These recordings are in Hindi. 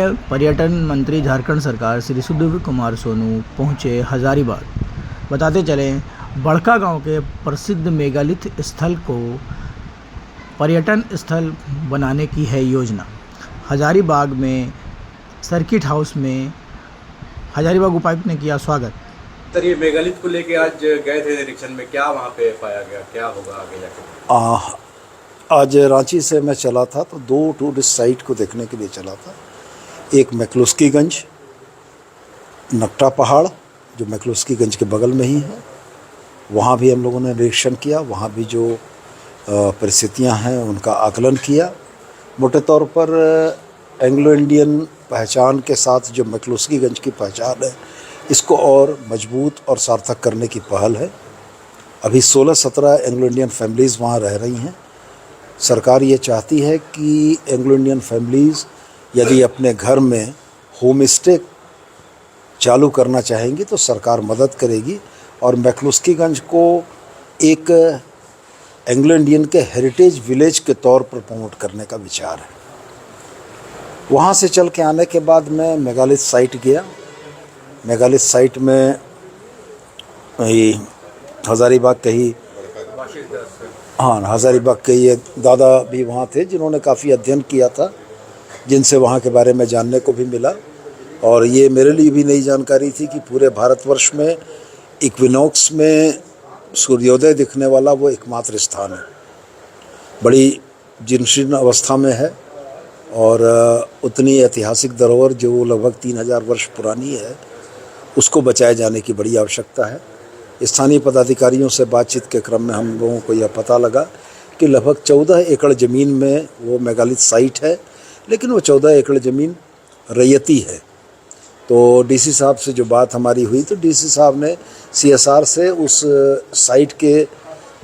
में पर्यटन मंत्री झारखंड सरकार श्री सुधीर कुमार सोनू पहुंचे हजारीबाग। बताते चलें, बड़का गांव के प्रसिद्ध मेगालिथ स्थल को पर्यटन स्थल बनाने की है योजना। हजारीबाग में सर्किट हाउस में हजारीबाग उपायुक्त ने किया स्वागत। सर, ये मेगालिथ को लेके आज गए थे निरीक्षण में, क्या वहाँ पे पाया गया, क्या होगा आगे जाके? आज रांची से मैं चला था तो 2 टूरिस्ट साइट को देखने के लिए चला था। एक मैक्लुस्कीगंज नकटा पहाड़ जो मैक्लुस्कीगंज के बगल में ही है, वहाँ भी हम लोगों ने निरीक्षण किया। वहाँ भी जो परिस्थितियाँ हैं उनका आकलन किया। मोटे तौर पर एंग्लो इंडियन पहचान के साथ जो मैक्लुस्कीगंज की पहचान है, इसको और मजबूत और सार्थक करने की पहल है। अभी 16-17 एंग्लो इंडियन फैमिलीज़ वहाँ रह रही हैं। सरकार ये चाहती है कि एंग्लो इंडियन फैमिलीज़ यदि अपने घर में होम स्टे चालू करना चाहेंगी तो सरकार मदद करेगी, और मैक्लुस्कीगंज को एक एंग्लो इंडियन के हेरिटेज विलेज के तौर पर प्रमोट करने का विचार है। वहाँ से चल के आने के बाद मैं मेगालिथ साइट गया। मेगालिथ साइट में हजारीबाग के ही हजारीबाग के ये दादा भी वहाँ थे जिन्होंने काफ़ी अध्ययन किया था, जिनसे वहाँ के बारे में जानने को भी मिला। और ये मेरे लिए भी नई जानकारी थी कि पूरे भारतवर्ष में इक्विनॉक्स में सूर्योदय दिखने वाला वो एकमात्र स्थान है। बड़ी जीर्ण अवस्था में है और उतनी ऐतिहासिक धरोहर जो लगभग 3000 वर्ष पुरानी है, उसको बचाए जाने की बड़ी आवश्यकता है। स्थानीय पदाधिकारियों से बातचीत के क्रम में हम लोगों को यह पता लगा कि लगभग 14 एकड़ ज़मीन में वो मेगालिथ साइट है, लेकिन वो 14 एकड़ ज़मीन रैयती है। तो डीसी साहब से जो बात हमारी हुई तो डीसी साहब ने सीएसआर से उस साइट के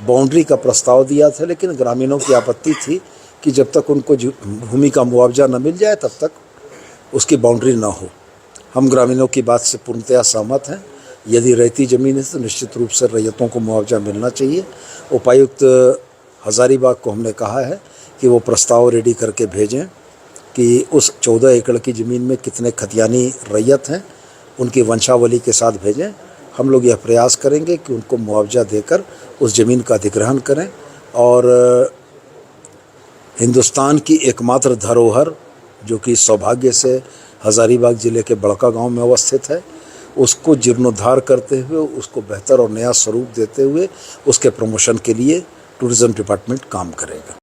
बाउंड्री का प्रस्ताव दिया था, लेकिन ग्रामीणों की आपत्ति थी कि जब तक उनको भूमि का मुआवजा न मिल जाए तब तक उसकी बाउंड्री न हो। हम ग्रामीणों की बात से पूर्णतया सहमत हैं। यदि रैयती ज़मीन है तो निश्चित रूप से रैयतों को मुआवजा मिलना चाहिए। उपायुक्त हजारीबाग को हमने कहा है कि वो प्रस्ताव रेडी करके भेजें कि उस 14 एकड़ की ज़मीन में कितने खतियानी रैयत हैं, उनकी वंशावली के साथ भेजें। हम लोग यह प्रयास करेंगे कि उनको मुआवजा देकर उस ज़मीन का अधिग्रहण करें और हिंदुस्तान की एकमात्र धरोहर जो कि सौभाग्य से हजारीबाग ज़िले के बड़का गांव में अवस्थित है, उसको जीर्णोद्धार करते हुए उसको बेहतर और नया स्वरूप देते हुए उसके प्रमोशन के लिए टूरिज़्म डिपार्टमेंट काम करेगा।